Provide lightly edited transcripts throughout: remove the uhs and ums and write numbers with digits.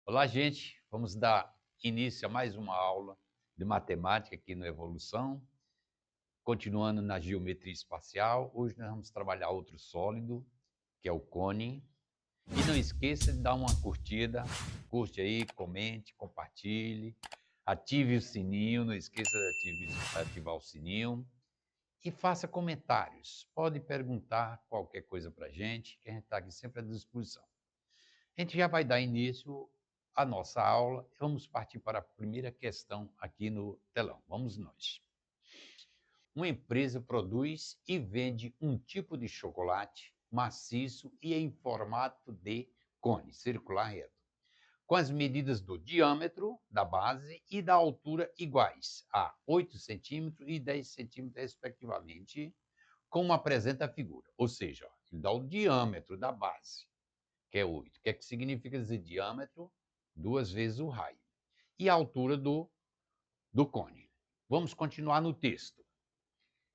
Olá, gente. Vamos dar início a mais uma aula de matemática aqui no Evolução, continuando na geometria espacial. Hoje nós vamos trabalhar outro sólido, que é o cone. E não esqueça de dar uma curtida, curte aí, comente, compartilhe, ative o sininho, não esqueça de ativar o sininho e faça comentários. Pode perguntar qualquer coisa para a gente, que a gente está aqui sempre à disposição. A gente já vai dar início à nossa aula e vamos partir para a primeira questão aqui no telão. Vamos nós. Uma empresa produz e vende um tipo de chocolate maciço e em formato de cone circular reto, com as medidas do diâmetro da base e da altura iguais a 8 centímetros e 10 centímetros, respectivamente, como apresenta a figura. Ou seja, ele dá o diâmetro da base, que é 8. O que é que significa dizer diâmetro? 2 vezes o raio. E a altura do cone. Vamos continuar no texto.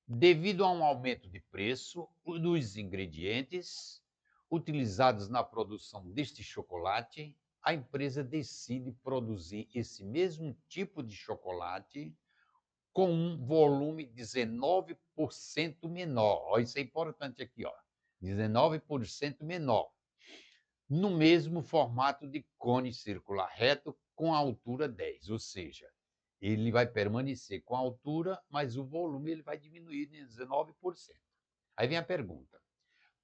Devido a um aumento de preço dos ingredientes utilizados na produção deste chocolate, a empresa decide produzir esse mesmo tipo de chocolate com um volume 19% menor. Ó, isso é importante aqui, ó. 19% menor, no mesmo formato de cone circular reto com a altura 10, ou seja, ele vai permanecer com a altura, mas o volume ele vai diminuir em 19%. Aí vem a pergunta.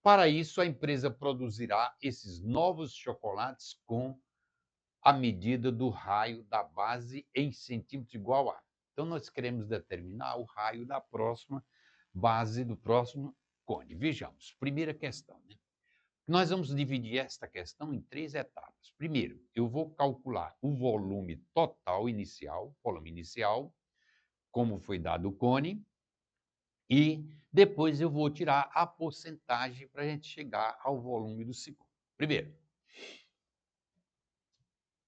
Para isso, a empresa produzirá esses novos chocolates com a medida do raio da base em centímetros igual a. Então, nós queremos determinar o raio da próxima base do próximo cone. Vejamos. Primeira questão, né? Nós vamos dividir esta questão em 3 etapas. Primeiro, eu vou calcular o volume total inicial, volume inicial, como foi dado o cone, e depois eu vou tirar a porcentagem para a gente chegar ao volume do segundo. Primeiro,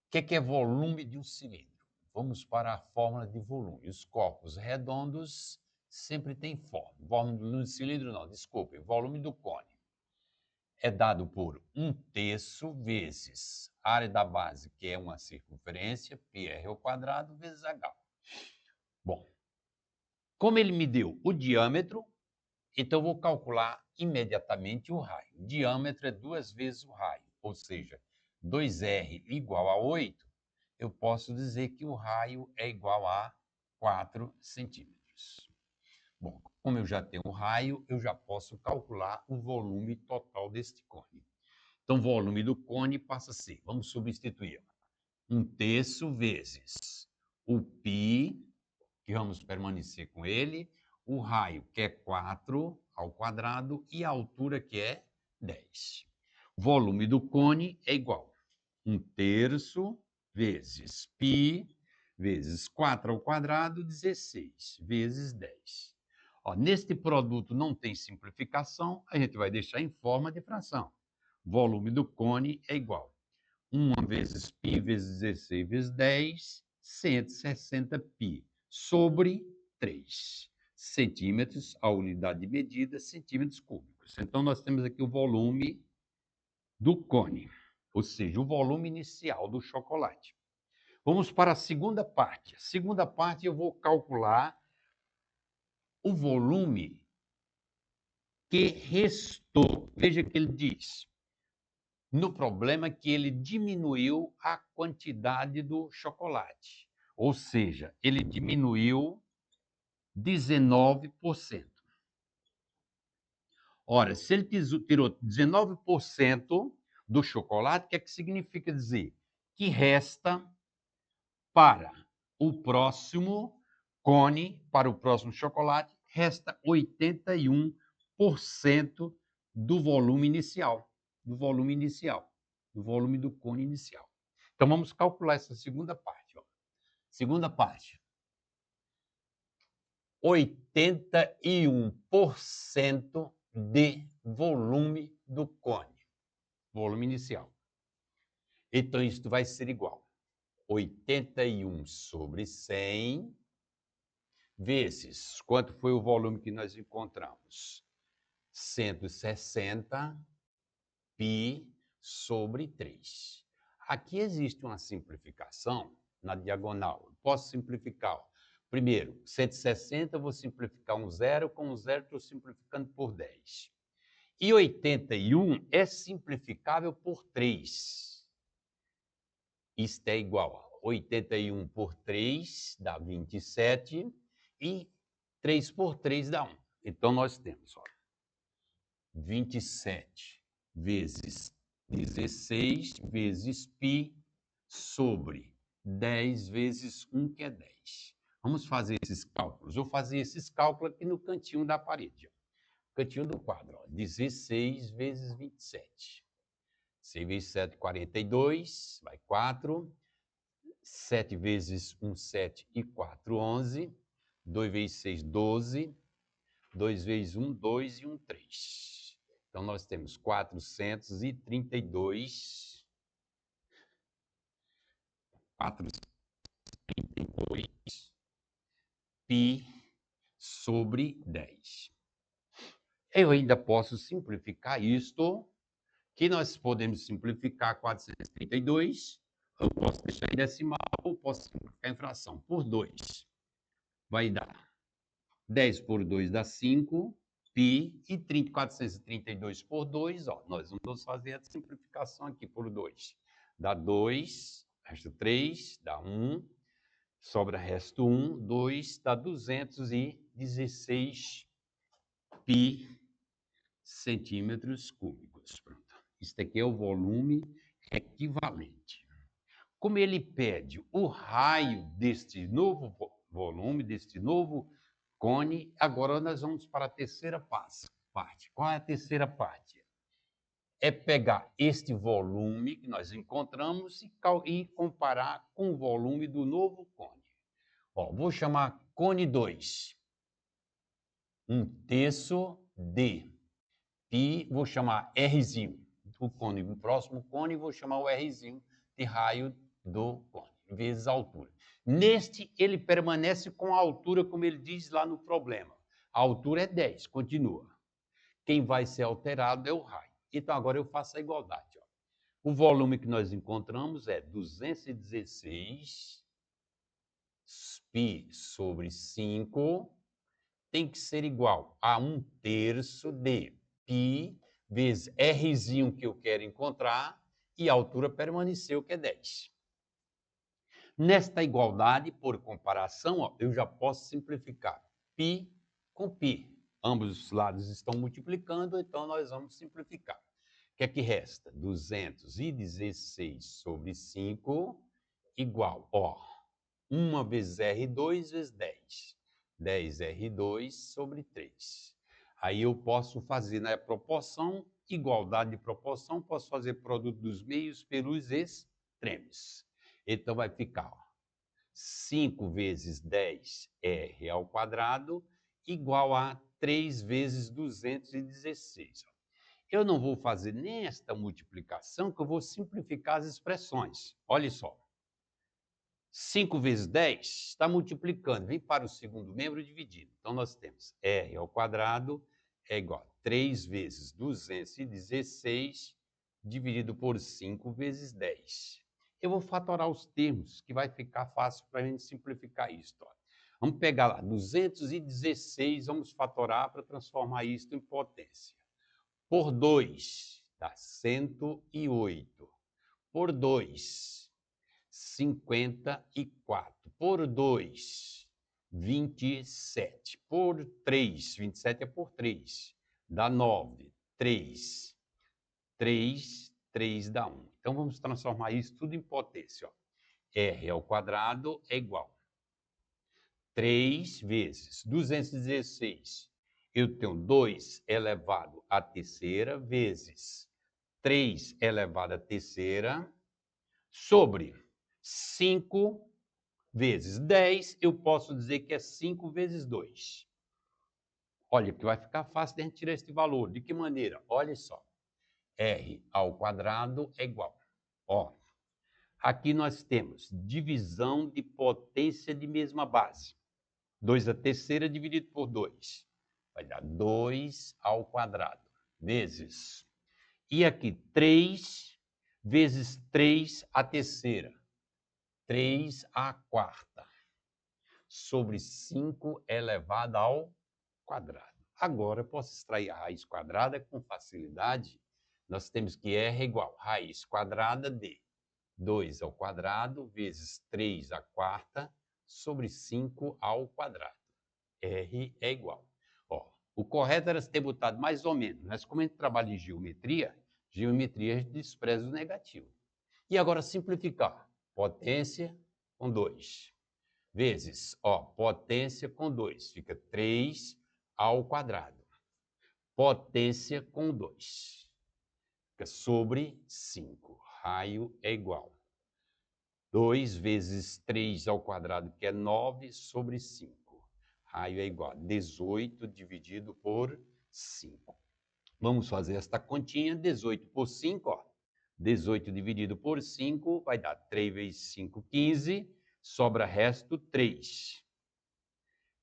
o que é volume de um cilindro? Vamos para a fórmula de volume. Os corpos redondos sempre têm forma. Volume do cilindro não, desculpe, volume do cone é dado por 1/3 vezes a área da base, que é uma circunferência, πr ao quadrado, vezes h. Bom, como ele me deu o diâmetro, então eu vou calcular imediatamente o raio. O diâmetro é 2 vezes o raio, ou seja, 2r igual a 8, eu posso dizer que o raio é igual a 4 centímetros. Bom, como eu já tenho o raio, eu já posso calcular o volume total deste cone. Então, o volume do cone passa a ser, vamos substituir, 1/3 vezes o π, que vamos permanecer com ele, o raio, que é 4 ao quadrado, e a altura, que é 10. O volume do cone é igual a 1/3 vezes π vezes 4 ao quadrado, 16, vezes 10. Ó, neste produto não tem simplificação, a gente vai deixar em forma de fração. Volume do cone é igual a 1 vezes π vezes 16 vezes 10, 160 π, sobre 3 centímetros, a unidade de medida, centímetros cúbicos. Então, nós temos aqui o volume do cone, ou seja, o volume inicial do chocolate. Vamos para a segunda parte. A segunda parte eu vou calcular o volume que restou. Veja que ele diz no problema que ele diminuiu a quantidade do chocolate, ou seja, ele diminuiu 19%. Ora, se ele tirou 19% do chocolate, o que é que significa dizer? Que resta para o próximo cone, para o próximo chocolate, resta 81% do volume inicial, do volume inicial, do volume do cone inicial. Então, vamos calcular essa segunda parte. Ó. Segunda parte. 81% de volume do cone, volume inicial. Então, isto vai ser igual a 81 sobre 100 vezes, quanto foi o volume que nós encontramos? 160 π sobre 3. Aqui existe uma simplificação na diagonal. Eu posso simplificar. Ó. Primeiro, 160, eu vou simplificar um zero, com um zero estou simplificando por 10. E 81 é simplificável por 3. Isto é igual a 81 por 3 dá 27 e 3 por 3 dá 1. Então, nós temos, ó, 27 vezes 16 vezes π sobre 10 vezes 1, que é 10. Vamos fazer esses cálculos. Eu vou fazer esses cálculos aqui no cantinho da parede. Ó. Cantinho do quadro. Ó. 16 vezes 27. 6 vezes 7, 42. Vai 4. 7 vezes 1, 7 e 4, 11. 2 vezes 6, 12. 2 vezes 1, 2 e 1, 3. Então, nós temos 432 π sobre 10. Eu ainda posso simplificar isto, que nós podemos simplificar 432, eu posso deixar em decimal, ou posso simplificar em fração, por 2. Vai dar 10 por 2 dá 5, π, e 432 por 2, ó, nós vamos fazer a simplificação aqui por 2. Dá 2, resto 3, dá 1, sobra resto 1, 2, dá 216 π centímetros cúbicos. Pronto. Isso aqui é o volume equivalente. Como ele pede o raio deste novo volume, deste novo cone, agora nós vamos para a terceira parte. Qual é a terceira parte? É pegar este volume que nós encontramos e comparar com o volume do novo cone. Ó, vou chamar cone 2. 1/3 de π, vou chamar Rzinho do cone. O próximo cone, vou chamar o Rzinho de raio do cone, vezes a altura. Neste, ele permanece com a altura, como ele diz lá no problema. A altura é 10, continua. Quem vai ser alterado é o raio. Então, agora eu faço a igualdade. Ó. O volume que nós encontramos é 216 π sobre 5, tem que ser igual a 1/3 de π vezes Rzinho que eu quero encontrar, e a altura permaneceu, que é 10. Nesta igualdade, por comparação, ó, eu já posso simplificar π com π. Ambos os lados estão multiplicando, então nós vamos simplificar. O que é que resta? 216 sobre 5 igual, ó, 1 vezes R2 vezes 10. 10R2 sobre 3. Aí eu posso fazer na proporção, igualdade de proporção, posso fazer produto dos meios pelos extremos. Então, vai ficar, ó, 5 vezes 10R ao quadrado igual a 3 vezes 216. Eu não vou fazer nem esta multiplicação, que eu vou simplificar as expressões. Olha só. 5 vezes 10 está multiplicando, vem para o segundo membro dividido. Então, nós temos R ao quadrado é igual a 3 vezes 216 dividido por 5 vezes 10. Eu vou fatorar os termos, que vai ficar fácil para a gente simplificar isso. Ó. Vamos pegar lá, 216, vamos fatorar para transformar isso em potência. Por 2, dá 108. Por 2, 54. Por 2, 27. Por 3, 27 é por 3. Dá 9. 3. 3 dá 1. Então, vamos transformar isso tudo em potência. Ó. R ao quadrado é igual. 3 vezes 216. Eu tenho 2 elevado à terceira vezes 3 elevado à terceira sobre 5 vezes 10, eu posso dizer que é 5 vezes 2. Olha, que vai ficar fácil de a gente tirar esse valor. De que maneira? Olha só. R ao quadrado é igual. Ó, aqui nós temos divisão de potência de mesma base. 2 à terceira dividido por 2. Vai dar 2 ao quadrado vezes. E aqui, 3 vezes 3 a terceira, 3 a quarta, sobre 5 elevado ao quadrado. Agora, eu posso extrair a raiz quadrada com facilidade. Nós temos que R é igual a raiz quadrada de 2 ao quadrado vezes 3 à quarta sobre 5 ao quadrado. R é igual. Ó, o correto era ter botado mais ou menos, mas como a gente trabalha em geometria a gente despreza o negativo. E agora simplificar. Potência com 2 vezes, ó, potência com 2, fica 3 ao quadrado. Potência com 2, fica sobre 5. Raio é igual. 2 vezes 3 ao quadrado, que é 9, sobre 5. Raio é igual a 18 dividido por 5. Vamos fazer esta continha, 18 por 5, ó. 18 dividido por 5 vai dar 3 vezes 5, 15, sobra resto 3.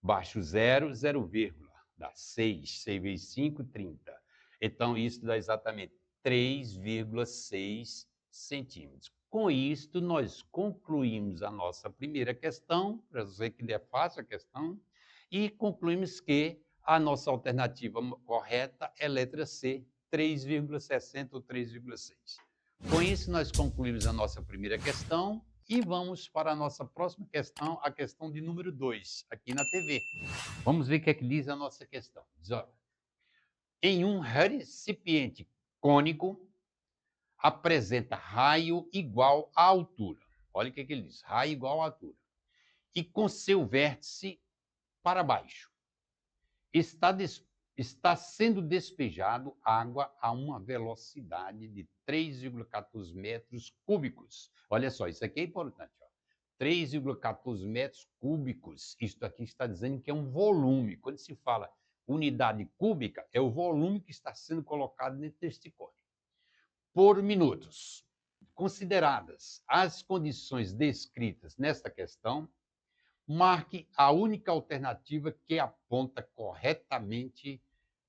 Baixo 0, 0 vírgula, dá 6. 6 vezes 5, 30. Então, isso dá exatamente 3,6 centímetros. Com isto, nós concluímos a nossa primeira questão, para você que é fácil a questão, e concluímos que a nossa alternativa correta é letra C, 3,60 ou 3,6. Com isso, nós concluímos a nossa primeira questão e vamos para a nossa próxima questão, a questão de número 2, aqui na TV. Vamos ver o que é que diz a nossa questão. Diz, ó, em um recipiente cônico, apresenta raio igual à altura. Olha o que ele diz, raio igual à altura. E com seu vértice para baixo. Está sendo despejado água a uma velocidade de 3,14 metros cúbicos. Olha só, isso aqui é importante. 3,14 metros cúbicos. Isto aqui está dizendo que é um volume. Quando se fala unidade cúbica, é o volume que está sendo colocado dentro deste cone. Por minutos. Consideradas as condições descritas nesta questão, marque a única alternativa que aponta corretamente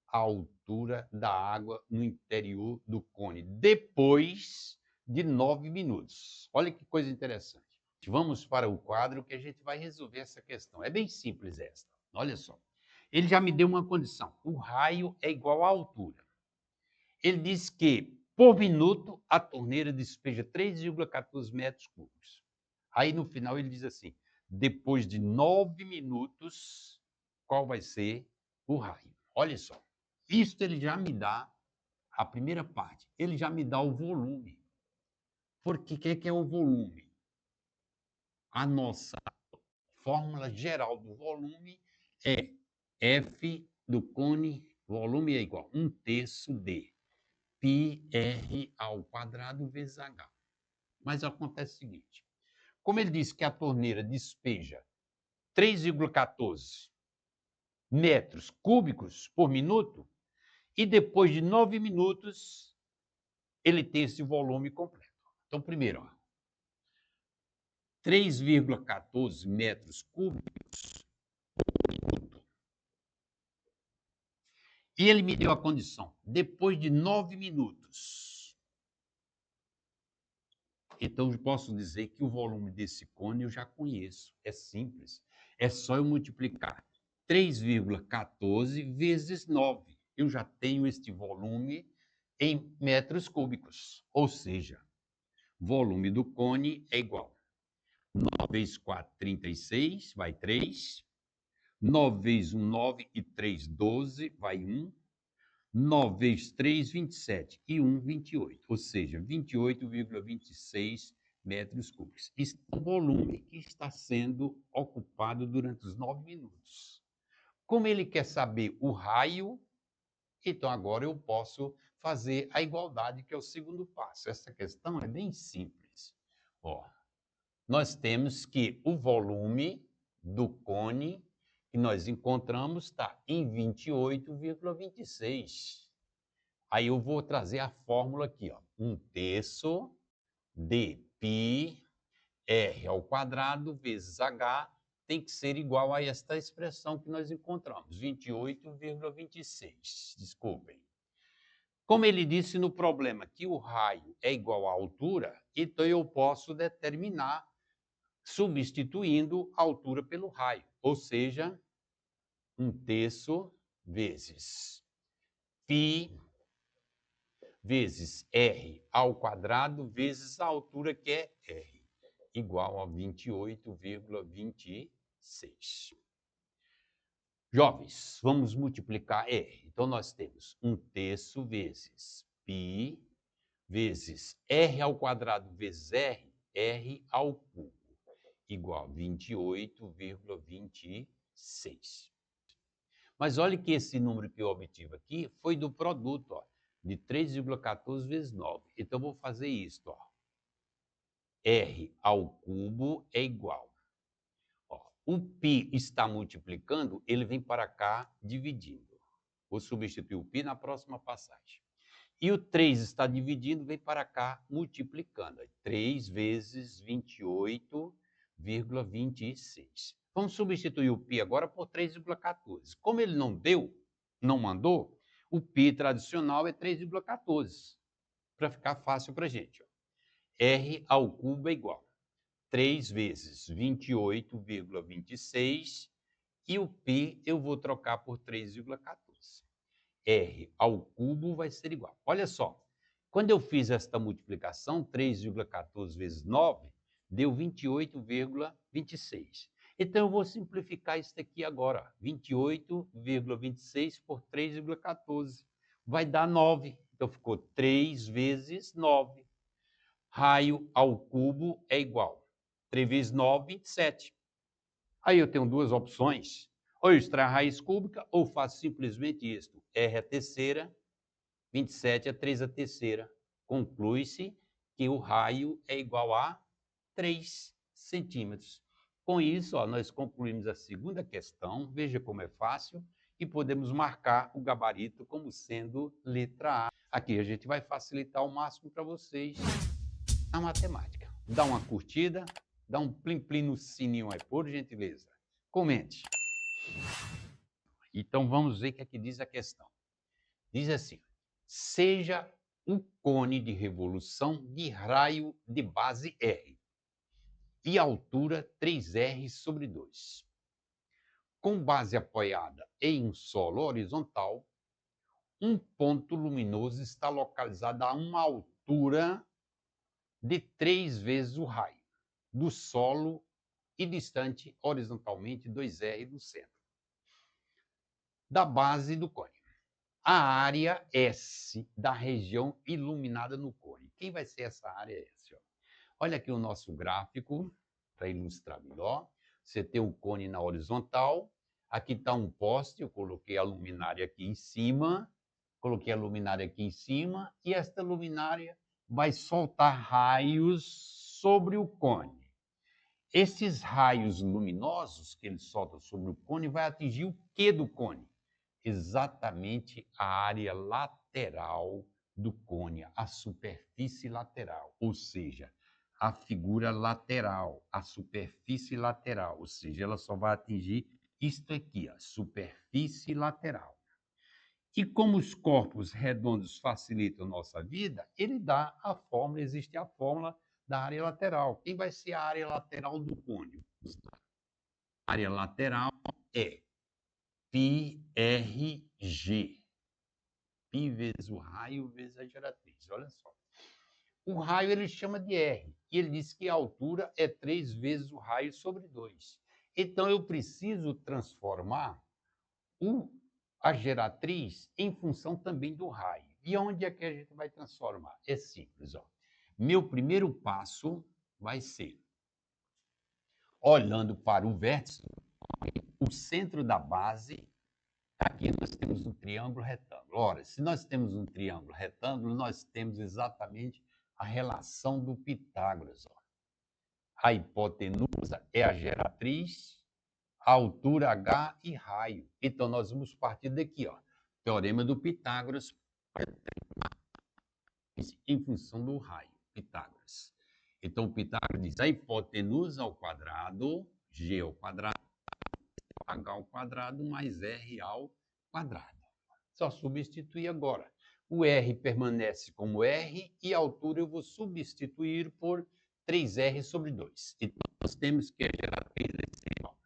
a altura da água no interior do cone, depois de 9 minutos. Olha que coisa interessante. Vamos para o quadro que a gente vai resolver essa questão. É bem simples esta. Olha só. Ele já me deu uma condição. O raio é igual à altura. Ele diz que, por minuto, a torneira despeja 3,14 metros cúbicos. Aí, no final, ele diz assim, depois de 9 minutos, qual vai ser o raio? Olha só. Isto ele já me dá a primeira parte. Ele já me dá o volume. Porque o que é o volume? A nossa fórmula geral do volume é F do cone, volume é igual a 1/3 de πr ao quadrado vezes h. Mas acontece o seguinte, como ele disse que a torneira despeja 3,14 metros cúbicos por minuto, e depois de 9 minutos, ele tem esse volume completo. Então, primeiro, ó, 3,14 metros cúbicos por minuto. E ele me deu a condição, depois de 9 minutos. Então, eu posso dizer que o volume desse cone eu já conheço. É simples. É só eu multiplicar 3,14 vezes 9. Eu já tenho este volume em metros cúbicos. Ou seja, volume do cone é igual. 9 vezes 4, 36, vai 3. 9 vezes 1, 9 e 3, 12, vai 1. 9 vezes 3, 27 e 1, 28. Ou seja, 28,26 metros cúbicos. Isso é o volume que está sendo ocupado durante os 9 minutos. Como ele quer saber o raio, então agora eu posso fazer a igualdade, que é o segundo passo. Essa questão é bem simples. Ó, nós temos que o volume do cone que nós encontramos está em 28,26. Aí eu vou trazer a fórmula aqui, ó. 1/3 de π r ao quadrado vezes h tem que ser igual a esta expressão que nós encontramos, 28,26. Desculpem. Como ele disse no problema que o raio é igual à altura, então eu posso determinar substituindo a altura pelo raio, ou seja, 1/3 vezes π vezes r ao quadrado vezes a altura que é r, igual a 28,26. Jovens, vamos multiplicar r. Então, nós temos 1/3 vezes π vezes r ao quadrado vezes r ao cubo, igual a 28,26. Mas olha que esse número que eu obtive aqui foi do produto, ó, de 3,14 vezes 9. Então, eu vou fazer isso, ó. R ao cubo é igual. Ó, o π está multiplicando, ele vem para cá dividindo. Vou substituir o π na próxima passagem. E o 3 está dividindo, vem para cá multiplicando. 3 vezes 28,26. Vamos substituir o π agora por 3,14. Como ele não mandou, o π tradicional é 3,14. Para ficar fácil para a gente. Ó. R ao cubo é igual. 3 vezes 28,26 e o π eu vou trocar por 3,14. R ao cubo vai ser igual. Olha só, quando eu fiz esta multiplicação, 3,14 vezes 9, deu 28,26. Então, eu vou simplificar isso aqui agora. 28,26 por 3,14. Vai dar 9. Então, ficou 3 vezes 9. Raio ao cubo é igual. 3 vezes 9, 27. Aí eu tenho duas opções. Ou eu extraio a raiz cúbica, ou faço simplesmente isto. R a terceira, 27 é 3 a terceira. Conclui-se que o raio é igual a 3 centímetros. Com isso, ó, nós concluímos a segunda questão. Veja como é fácil. E podemos marcar o gabarito como sendo letra A. Aqui a gente vai facilitar ao máximo para vocês a matemática. Dá uma curtida, dá um plim-plim no sininho aí, por gentileza. Comente. Então, vamos ver o que é que diz a questão. Diz assim, seja o cone de revolução de raio de base R e altura 3R sobre 2. Com base apoiada em um solo horizontal, um ponto luminoso está localizado a uma altura de 3 vezes o raio do solo e distante horizontalmente 2R do centro da base do cone. A área S da região iluminada no cone. Quem vai ser essa área S? Ó? Olha aqui o nosso gráfico, para ilustrar melhor. Você tem o cone na horizontal, aqui está um poste, eu coloquei a luminária aqui em cima, e esta luminária vai soltar raios sobre o cone. Esses raios luminosos que ele solta sobre o cone vai atingir o quê do cone? Exatamente a área lateral do cone, a superfície lateral, ou seja, a figura lateral, a superfície lateral, ou seja, ela só vai atingir isto aqui, a superfície lateral. E como os corpos redondos facilitam a nossa vida, ele dá a fórmula, existe a fórmula da área lateral. Quem vai ser a área lateral do cone? A área lateral é πRG. Π vezes o raio vezes a geratriz. Olha só. O raio ele chama de R. E ele diz que a altura é 3 vezes o raio sobre 2. Então, eu preciso transformar a geratriz em função também do raio. E onde é que a gente vai transformar? É simples. Ó. Meu primeiro passo vai ser, olhando para o vértice, o centro da base. Aqui nós temos um triângulo retângulo. Ora, se nós temos um triângulo retângulo, nós temos exatamente a relação do Pitágoras. Ó. A hipotenusa é a geratriz, a altura H e raio. Então, nós vamos partir daqui. Ó. Teorema do Pitágoras em função do raio, Pitágoras. Então, o Pitágoras diz a hipotenusa ao quadrado, G ao quadrado, H ao quadrado mais R ao quadrado. Só substituir agora. O R permanece como R e a altura eu vou substituir por 3R sobre 2. Então, nós temos que a geratriz é igual.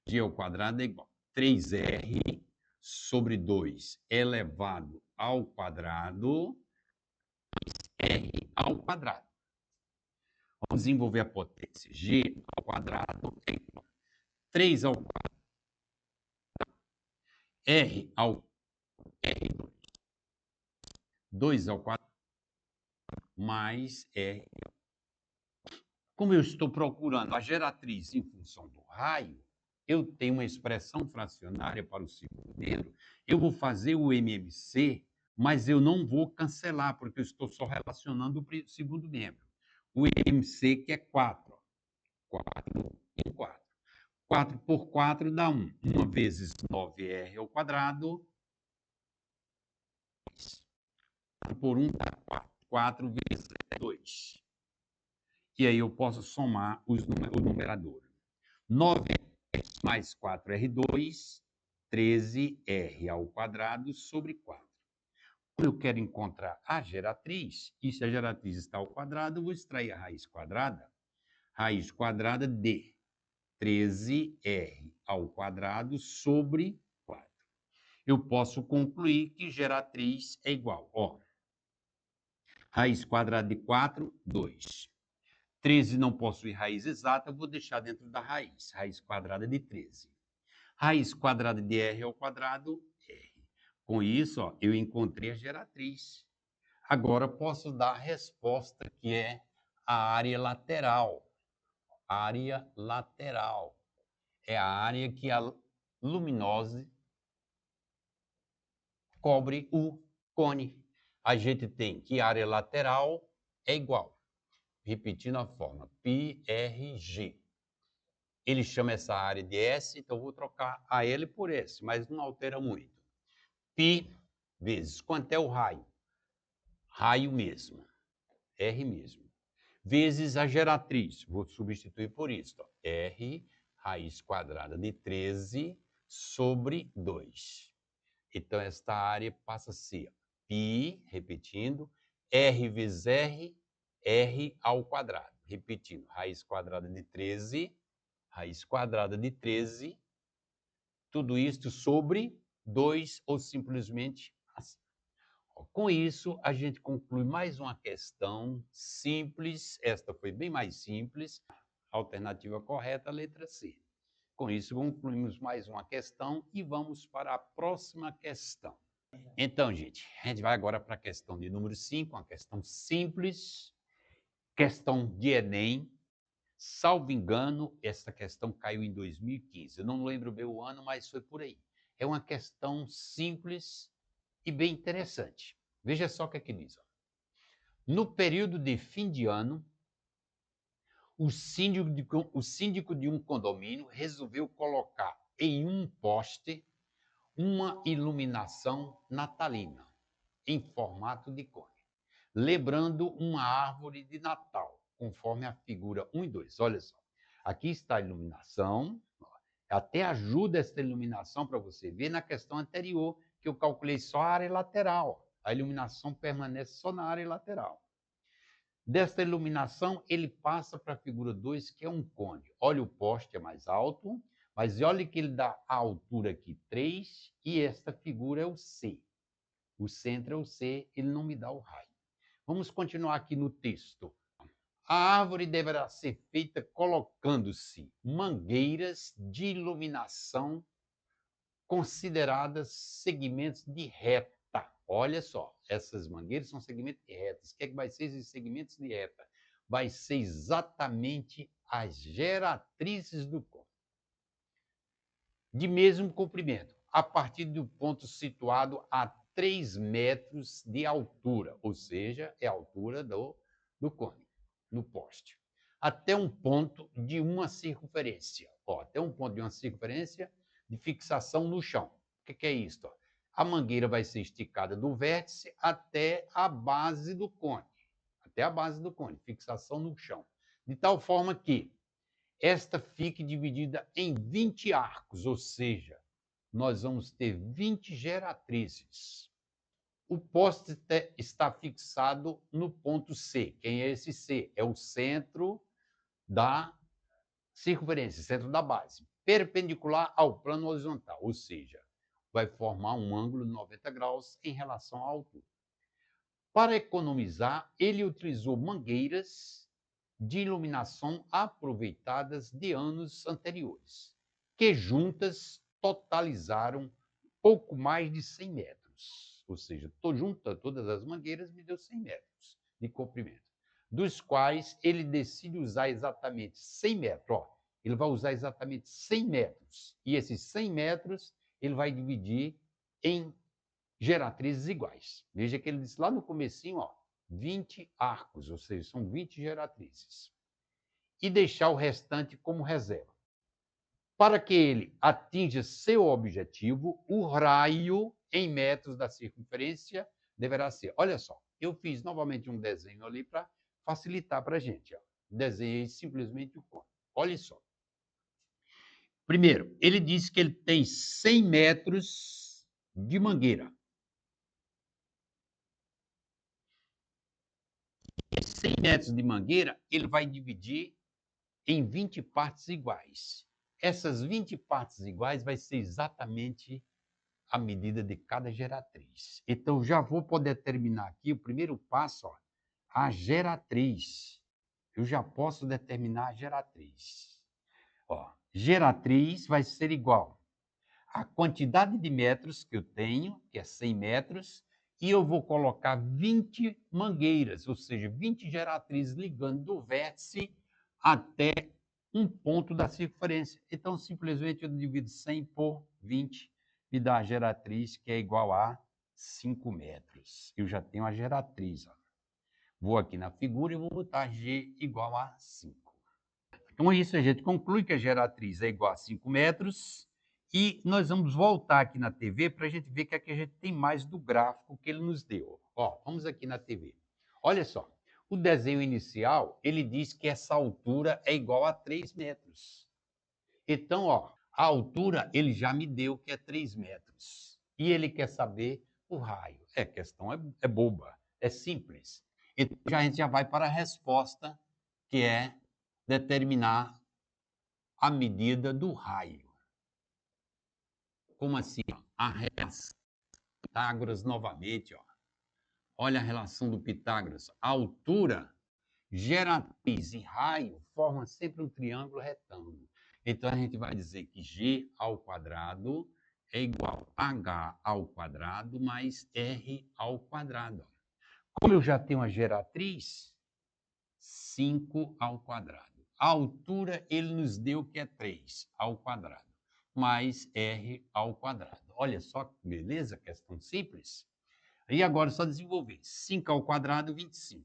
G ao quadrado é igual a 3R sobre 2 elevado ao quadrado, R ao quadrado. Vamos desenvolver a potência. G ao quadrado é igual a 3 ao quadrado, R ao R2, 2 ao quadrado, mais R. Como eu estou procurando a geratriz em função do raio, eu tenho uma expressão fracionária para o segundo membro, eu vou fazer o MMC, mas eu não vou cancelar, porque eu estou só relacionando o segundo membro. O MMC que é 4. 4 em 4. 4 por 4 dá 1. 1 vezes 9R ao quadrado. 4 por 1 dá 4. 4 vezes 2. E aí eu posso somar o numerador. 9 mais 4R2, 13R ao quadrado sobre 4. Quando eu quero encontrar a geratriz, e se a geratriz está ao quadrado, eu vou extrair a raiz quadrada. Raiz quadrada de 13R ao quadrado sobre 4. Eu posso concluir que geratriz é igual. Raiz quadrada de 4, 2. 13 não possui raiz exata, vou deixar dentro da raiz. Raiz quadrada de 13. Raiz quadrada de R ao quadrado, R. Com isso, eu encontrei a geratriz. Agora, posso dar a resposta, que é a área lateral. Área lateral. É a área que a luminose cobre o cone. A gente tem que a área lateral é igual. Repetindo a forma, πRG. Ele chama essa área de S, então eu vou trocar a L por S, mas não altera muito. Π vezes, quanto é o raio? Raio mesmo, R mesmo. Vezes a geratriz, vou substituir por isso. R raiz quadrada de 13 sobre 2. Então, esta área passa a ser π, repetindo, R vezes R, R ao quadrado. Repetindo, raiz quadrada de 13, raiz quadrada de 13, tudo isto sobre 2 ou simplesmente assim. Com isso, a gente conclui mais uma questão simples. Esta foi bem mais simples. Alternativa correta, a letra C. Com isso, concluímos mais uma questão e vamos para a próxima questão. Então, gente, a gente vai agora para a questão de número 5, uma questão simples, questão de Enem. Salvo engano, essa questão caiu em 2015. Eu não lembro bem o ano, mas foi por aí. É uma questão simples e bem interessante. Veja só o que é que diz. No período de fim de ano, o síndico de um condomínio resolveu colocar em um poste uma iluminação natalina, em formato de cone, lembrando uma árvore de Natal, conforme a figura 1 e 2. Olha só, aqui está a iluminação, até ajuda essa iluminação para você ver na questão anterior, que eu calculei só a área lateral. A iluminação permanece só na área lateral. Desta iluminação, ele passa para a figura 2, que é um cone. Olha, o poste é mais alto, mas olha que ele dá a altura aqui 3, e esta figura é o C. O centro é o C, ele não me dá o raio. Vamos continuar aqui no texto. A árvore deverá ser feita colocando-se mangueiras de iluminação consideradas segmentos de reta. Olha só, essas mangueiras são segmentos de retas. O que é que vai ser esses segmentos de reta? Vai ser exatamente as geratrizes do cone. De mesmo comprimento, a partir do ponto situado a 3 metros de altura, ou seja, é a altura do cone, no poste, até um ponto de uma circunferência. Até um ponto de uma circunferência de fixação no chão. O que é isso? A mangueira vai ser esticada do vértice até a base do cone. Até a base do cone, fixação no chão. De tal forma que esta fique dividida em 20 arcos, ou seja, nós vamos ter 20 geratrizes. O poste está fixado no ponto C. Quem é esse C? É o centro da circunferência, centro da base, perpendicular ao plano horizontal, ou seja, vai formar um ângulo de 90 graus em relação à altura. Para economizar, ele utilizou mangueiras de iluminação aproveitadas de anos anteriores, que juntas totalizaram pouco mais de 100 metros. Ou seja, junta todas as mangueiras me deu 100 metros de comprimento, dos quais ele decide usar exatamente 100 metros. Ó, ele vai usar exatamente 100 metros. E esses 100 metros ele vai dividir em geratrizes iguais. Veja que ele disse lá no comecinho, ó, 20 arcos, ou seja, são 20 geratrizes. E deixar o restante como reserva. Para que ele atinja seu objetivo, o raio em metros da circunferência deverá ser. Olha só, eu fiz novamente um desenho ali para facilitar para a gente. Ó. Desenhei simplesmente o cone. Olha só. Primeiro, ele diz que ele tem 100 metros de mangueira. 100 metros de mangueira, ele vai dividir em 20 partes iguais. Essas 20 partes iguais vai ser exatamente a medida de cada geratriz. Então, já vou poder determinar aqui o primeiro passo, ó, a geratriz. Eu já posso determinar a geratriz. Ó, geratriz vai ser igual à quantidade de metros que eu tenho, que é 100 metros, e eu vou colocar 20 mangueiras, ou seja, 20 geratrizes ligando do vértice até um ponto da circunferência. Então, simplesmente eu divido 100 por 20, me dá a geratriz, que é igual a 5 metros. Eu já tenho a geratriz. Ó. Vou aqui na figura e vou botar G igual a 5. Com isso, a gente conclui que a geratriz é igual a 5 metros. E nós vamos voltar aqui na TV para a gente ver o que é que a gente tem mais do gráfico que ele nos deu. Ó, vamos aqui na TV. Olha só, o desenho inicial, ele diz que essa altura é igual a 3 metros. Então, ó, a altura ele já me deu que é 3 metros. E ele quer saber o raio. A questão é boba, é simples. Então, a gente já vai para a resposta, que é determinar a medida do raio. Como assim? A relação Pitágoras novamente. Ó. Olha a relação do Pitágoras. A altura, geratriz e raio formam sempre um triângulo retângulo. Então, a gente vai dizer que G ao quadrado é igual a H ao quadrado mais R ao quadrado. Como eu já tenho a geratriz, 5 ao quadrado. A altura ele nos deu que é 3 ao quadrado, mais R ao quadrado. Olha só que beleza, questão simples. E agora é só desenvolver. 5 ao quadrado, 25.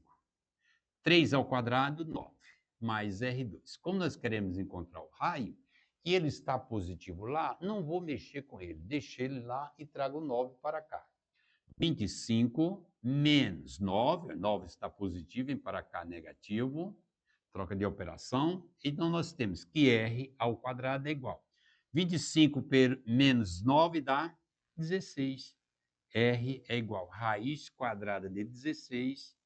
3 ao quadrado, 9, mais R2. Como nós queremos encontrar o raio, e ele está positivo lá, não vou mexer com ele. Deixei ele lá e trago 9 para cá. 25 menos 9, 9 está positivo, vem para cá negativo, troca de operação. Então, nós temos que R ao quadrado é igual. 25 menos 9 dá 16. R é igual a raiz quadrada de 16,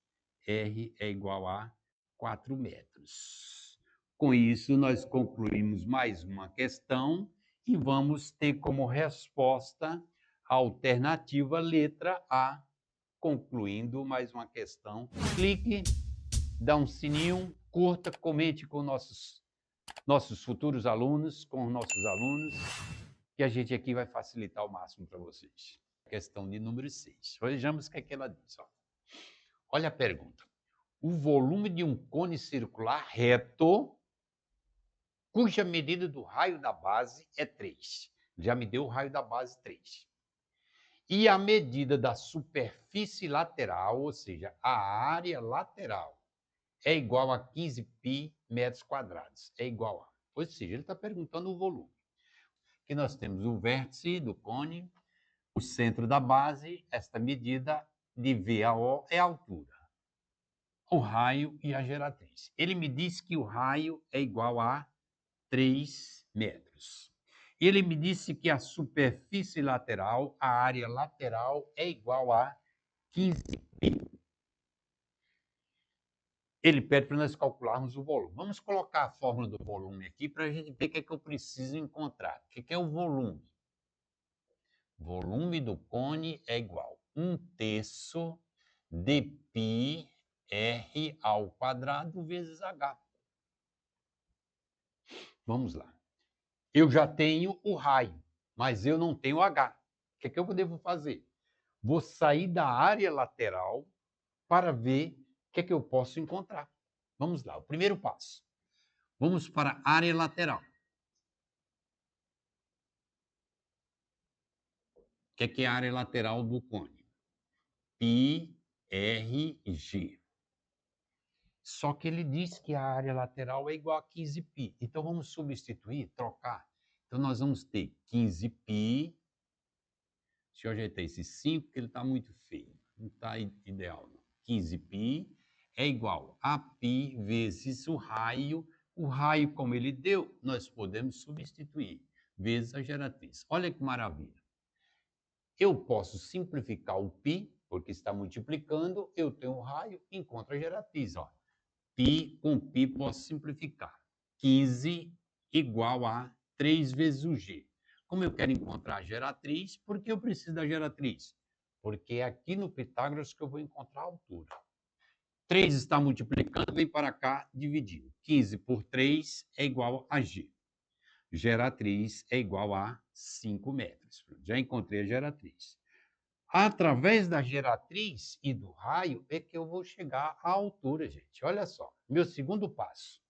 R é igual a 4 metros. Com isso, nós concluímos mais uma questão e vamos ter como resposta a alternativa letra A, concluindo mais uma questão. Clique, dá um sininho, curta, comente com nossos futuros alunos, com os nossos alunos, que a gente aqui vai facilitar ao máximo para vocês. Questão de número 6. Vejamos o que é que ela diz. Ó. Olha a pergunta. O volume de um cone circular reto, cuja medida do raio da base é 3. Já me deu o raio da base 3. E a medida da superfície lateral, ou seja, a área lateral, é igual a 15 π metros quadrados. É igual a. Ou seja, ele está perguntando o volume. Aqui nós temos o vértice do cone, o centro da base, esta medida de V a O é a altura, o raio e a geratriz. Ele me disse que o raio é igual a 3 metros. Ele me disse que a superfície lateral, a área lateral, é igual a 15π. Ele pede para nós calcularmos o volume. Vamos colocar a fórmula do volume aqui para a gente ver o que é que eu preciso encontrar. O que é o volume? O volume do cone é igual a 1/3 de πr ao quadrado vezes h. Vamos lá. Eu já tenho o raio, mas eu não tenho h. O que é que eu devo fazer? Vou sair da área lateral para ver o que é que eu posso encontrar. Vamos lá, o primeiro passo. Vamos para a área lateral. O que é a área lateral do cone? πrg. Só que ele diz que a área lateral é igual a 15π. Então, vamos substituir, trocar. Então, nós vamos ter 15π. Deixa eu ajeitar esse 5, porque ele está muito feio. Não está ideal, não. 15π é igual a π vezes o raio. O raio, como ele deu, nós podemos substituir, vezes a geratriz. Olha que maravilha. Eu posso simplificar o π, porque está multiplicando, eu tenho o raio, encontro a geratriz. Ó. Π com π posso simplificar. 15 igual a 3 vezes o g. Como eu quero encontrar a geratriz, por que eu preciso da geratriz? Porque é aqui no Pitágoras que eu vou encontrar a altura. 3 está multiplicando, vem para cá, dividindo. 15 por 3 é igual a g. Geratriz é igual a 5 metros. Já encontrei a geratriz. Através da geratriz e do raio é que eu vou chegar à altura, gente. Olha só, meu segundo passo.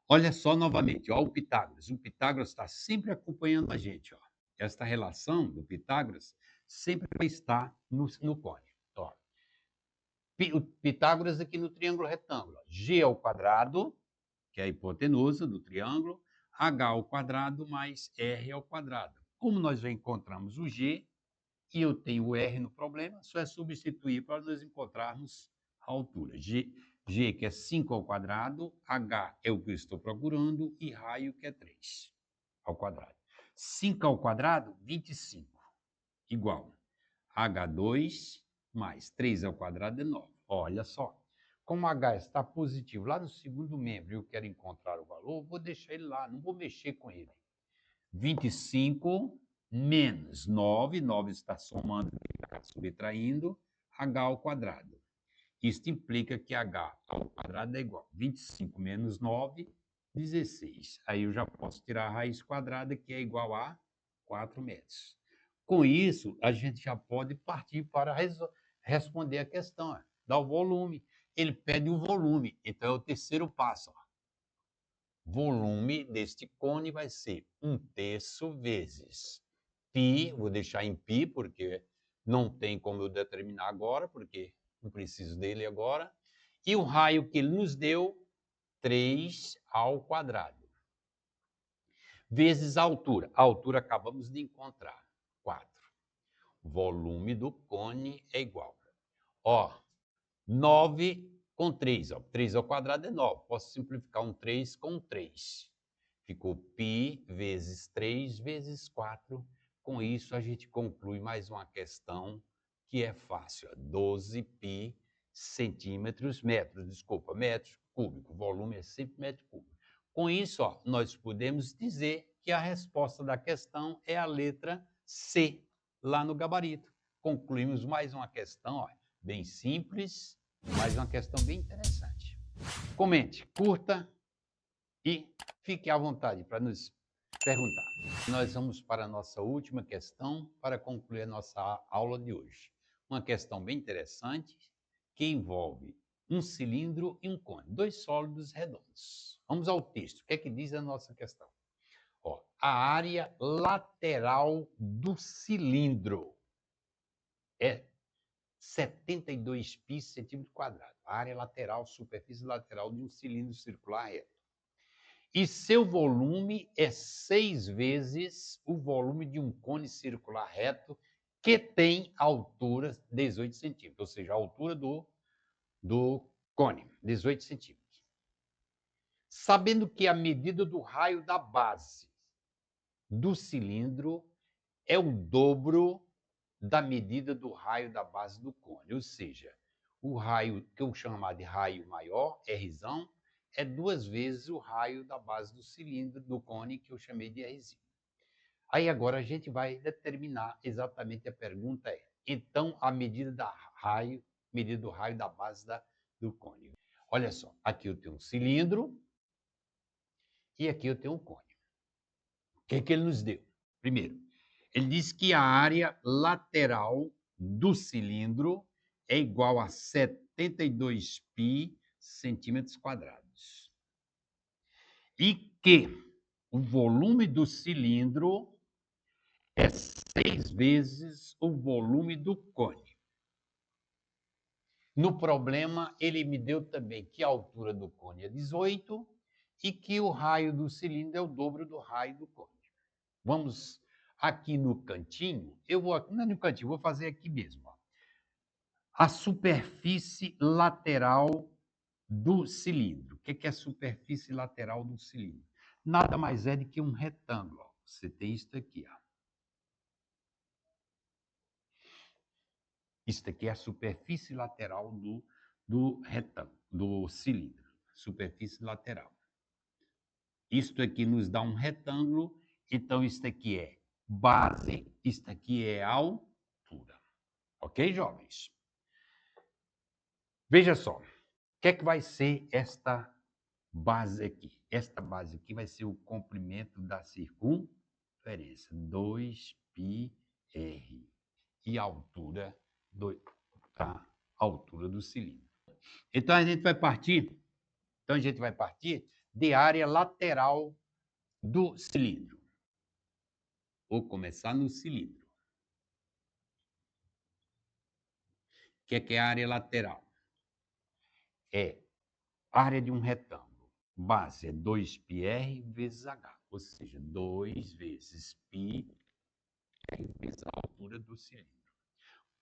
Olha só novamente, ó, o Pitágoras. O Pitágoras está sempre acompanhando a gente. Ó. Esta relação do Pitágoras sempre vai estar no cone. Ó. O Pitágoras aqui no triângulo retângulo. G ao quadrado, que é a hipotenusa do triângulo, h ao quadrado mais r ao quadrado. Como nós já encontramos o g, e eu tenho o r no problema, só é substituir para nós encontrarmos a altura. G, que é 5 ao quadrado, h é o que eu estou procurando, e raio, que é 3 ao quadrado. 5 ao quadrado, 25, igual h2 mais 3 ao quadrado é 9. Olha só, como h está positivo lá no segundo membro e eu quero encontrar o valor, vou deixar ele lá, não vou mexer com ele. 25 menos 9, 9 está somando, subtraindo, h ao quadrado. Isto implica que h ao quadrado é igual a 25 menos 9, 16. Aí eu já posso tirar a raiz quadrada, que é igual a 4 metros. Com isso, a gente já pode partir para responder a questão. Ó. Dá o volume. Ele pede o volume. Então, é o terceiro passo. Ó. Volume deste cone vai ser 1/3 vezes π, vou deixar em π, porque não tem como eu determinar agora, porque não preciso dele agora. E o raio que ele nos deu, 3 ao quadrado. Vezes a altura. A altura acabamos de encontrar, 4. Volume do cone é igual. Ó, 9 com 3. Ó. 3 ao quadrado é 9. Posso simplificar um 3 com 3. Ficou π vezes 3 vezes 4. Com isso, a gente conclui mais uma questão que é fácil. 12π centímetros, metros cúbicos. O volume é sempre metro cúbico. Com isso, ó, nós podemos dizer que a resposta da questão é a letra C, lá no gabarito. Concluímos mais uma questão, ó, bem simples, mas uma questão bem interessante. Comente, curta e fique à vontade para nos perguntar. Nós vamos para a nossa última questão para concluir a nossa aula de hoje. Uma questão bem interessante que envolve um cilindro e um cone, 2 sólidos redondos. Vamos ao texto. O que é que diz a nossa questão? Ó, a área lateral do cilindro é 72 π centímetro quadrado. A área lateral, superfície lateral de um cilindro circular reto. E seu volume é 6 vezes o volume de um cone circular reto que tem altura 18 centímetros, ou seja, a altura do cone, 18 centímetros. Sabendo que a medida do raio da base do cilindro é o dobro da medida do raio da base do cone. Ou seja, o raio que eu chamo de raio maior, Rzão, é 2 vezes o raio da base do cilindro, do cone, que eu chamei de Rzinho. Aí agora a gente vai determinar exatamente, a pergunta é, então a medida do raio da base do cone. Olha só, aqui eu tenho um cilindro e aqui eu tenho um cone. O que ele nos deu? Primeiro, ele diz que a área lateral do cilindro é igual a 72 π centímetros quadrados. E que o volume do cilindro é 6 vezes o volume do cone. No problema, ele me deu também que a altura do cone é 18 e que o raio do cilindro é o dobro do raio do cone. Vamos aqui no cantinho, não é no cantinho, vou fazer aqui mesmo. Ó. A superfície lateral do cilindro. O que é a superfície lateral do cilindro? Nada mais é do que um retângulo. Ó. Você tem isso aqui. Ó. Isso aqui é a superfície lateral do retângulo, do cilindro. Superfície lateral. Isto aqui nos dá um retângulo, então isto aqui é base, isto aqui é altura. Ok, jovens? Veja só, o que é que vai ser esta base aqui? Esta base aqui vai ser o comprimento da circunferência, 2πr. E a altura do cilindro. Então a gente vai partir de área lateral do cilindro. Vou começar no cilindro. O que é a área lateral? É a área de um retângulo. Base é 2πr vezes h, ou seja, 2 vezes πr vezes a altura do cilindro.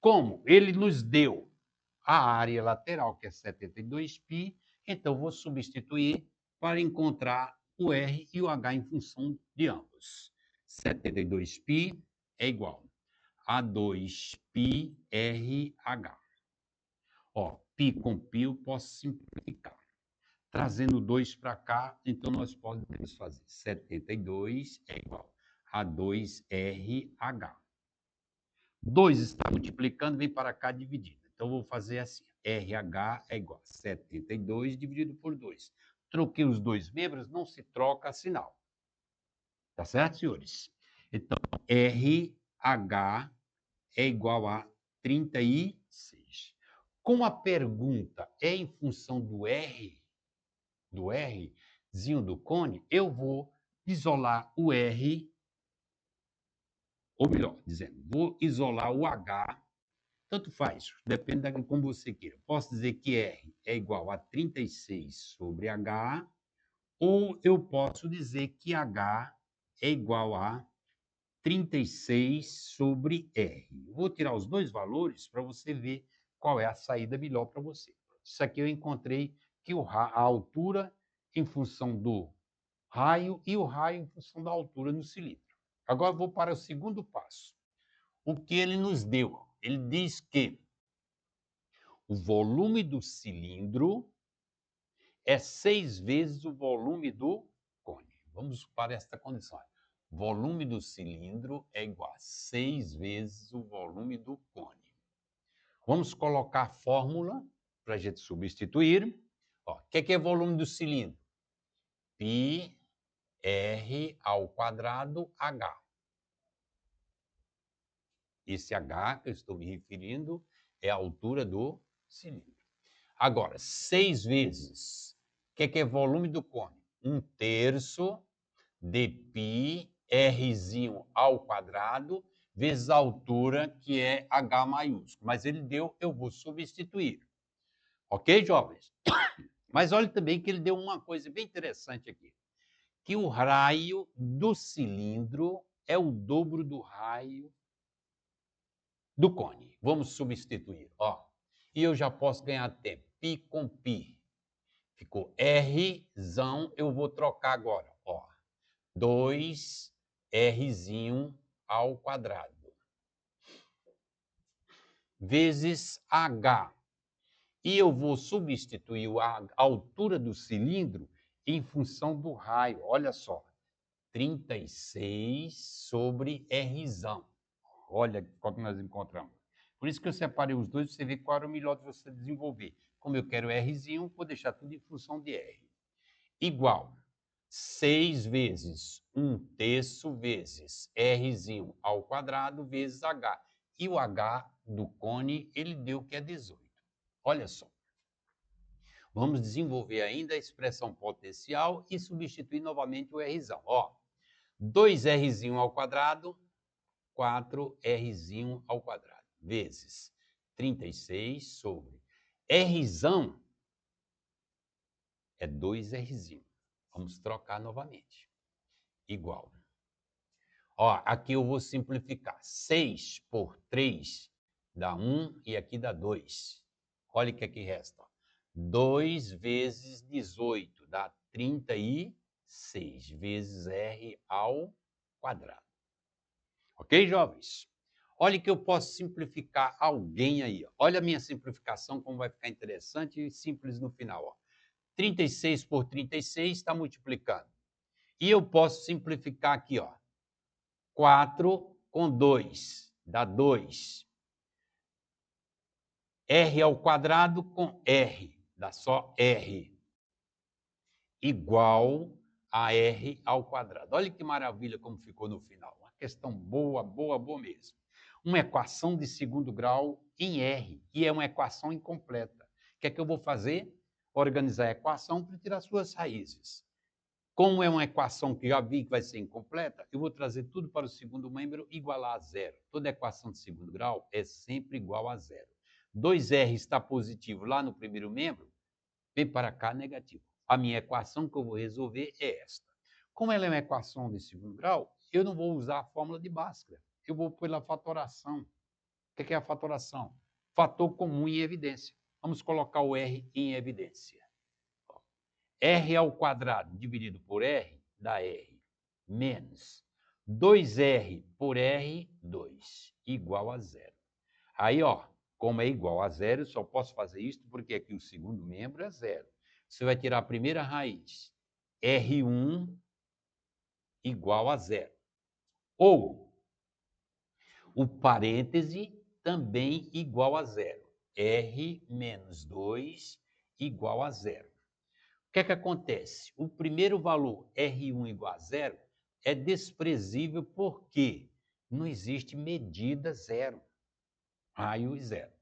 Como ele nos deu a área lateral, que é 72π, então vou substituir para encontrar o r e o h em função de ambos. 72π é igual a 2πrh. Ó, π com π eu posso simplificar. Trazendo 2 para cá, então nós podemos fazer 72 é igual a 2RH. 2 está multiplicando, vem para cá dividindo. Então, vou fazer assim. RH é igual a 72 dividido por 2. Troquei os dois membros, não se troca sinal. Tá certo, senhores? Então, RH é igual a 36. Com a pergunta é em função do Rzinho do cone, eu vou isolar o R, ou melhor dizendo, vou isolar o H, tanto faz, depende de como você queira. Posso dizer que R é igual a 36 sobre H, ou eu posso dizer que H é igual a 36 sobre R. Vou tirar os dois valores para você ver qual é a saída melhor para você. Isso aqui eu encontrei que a altura em função do raio e o raio em função da altura no cilindro. Agora vou para o segundo passo. O que ele nos deu? Ele diz que o volume do cilindro é 6 vezes o volume do cone. Vamos para esta condição. O volume do cilindro é igual a 6 vezes o volume do cone. Vamos colocar a fórmula para a gente substituir. O que é volume do cilindro? Πr ao quadrado H. Esse H que eu estou me referindo é a altura do cilindro. Agora, 6 vezes. O que é volume do cone? 1/3 de π Rzinho ao quadrado vezes a altura, que é H maiúsculo. Mas ele deu, eu vou substituir. Ok, jovens? Mas olha também que ele deu uma coisa bem interessante aqui. Que o raio do cilindro é o dobro do raio do cone. Vamos substituir. Ó. E eu já posso ganhar tempo. Π com π. Ficou Rzão, eu vou trocar agora. Ó. 2Rzinho ao quadrado. vezes H. E eu vou substituir a altura do cilindro em função do raio. Olha só, 36 sobre Rzão. Olha qual que nós encontramos. Por isso que eu separei os dois, para você ver qual era o melhor de você desenvolver. Como eu quero Rzinho, vou deixar tudo em função de R. Igual 6 vezes 1/3 vezes Rzinho ao quadrado vezes H. E o H do cone, ele deu que é 18. Olha só. Vamos desenvolver ainda a expressão potencial e substituir novamente o Rzão. Ó, 2Rzinho ao quadrado, 4Rzinho ao quadrado, vezes 36 sobre Rzão é 2Rzinho. Vamos trocar novamente. Igual. Ó, aqui eu vou simplificar. 6 por 3 dá 1 e aqui dá 2. Olha o que aqui resta. 2 vezes 18 dá 36 vezes R ao quadrado. Ok, jovens? Olha que eu posso simplificar alguém aí. Ó. Olha a minha simplificação, como vai ficar interessante e simples no final. Ó. 36 por 36 está multiplicando. E eu posso simplificar aqui, ó. 4 com 2 dá 2. R ao quadrado com R dá só R. Igual a R ao quadrado. Olha que maravilha como ficou no final. Uma questão boa, boa, boa mesmo. Uma equação de segundo grau em R. E é uma equação incompleta. O que é que eu vou fazer? Organizar a equação para tirar suas raízes. Como é uma equação que já vi que vai ser incompleta, eu vou trazer tudo para o segundo membro igualar a zero. Toda equação de segundo grau é sempre igual a zero. 2R está positivo lá no primeiro membro, vem para cá negativo. A minha equação que eu vou resolver é esta. Como ela é uma equação de segundo grau, eu não vou usar a fórmula de Bhaskara. Eu vou pela fatoração. O que é a fatoração? Fator comum em evidência. Vamos colocar o R em evidência. R ao quadrado dividido por R dá R, menos 2R por R, 2, igual a zero. Aí, ó, como é igual a zero, eu só posso fazer isso porque aqui o segundo membro é zero. Você vai tirar a primeira raiz, R1 igual a zero. Ou o parêntese também igual a zero. R menos 2 igual a zero. O que é que acontece? O primeiro valor, R1 igual a zero, é desprezível porque não existe medida zero. Raio zero.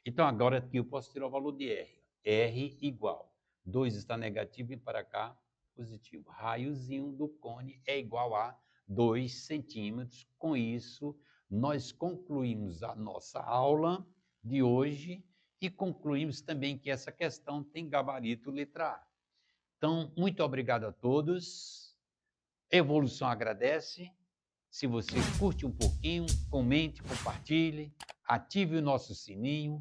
Então, agora aqui eu posso tirar o valor de R. R igual. 2 está negativo e para cá positivo. Raiozinho do cone é igual a 2 centímetros. Com isso, nós concluímos a nossa aula de hoje e concluímos também que essa questão tem gabarito letra A. Então, muito obrigado a todos. Evolução agradece. Se você curte um pouquinho, comente, compartilhe, ative o nosso sininho,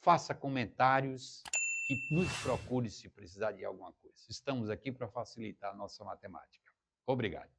faça comentários e nos procure se precisar de alguma coisa. Estamos aqui para facilitar a nossa matemática. Obrigado.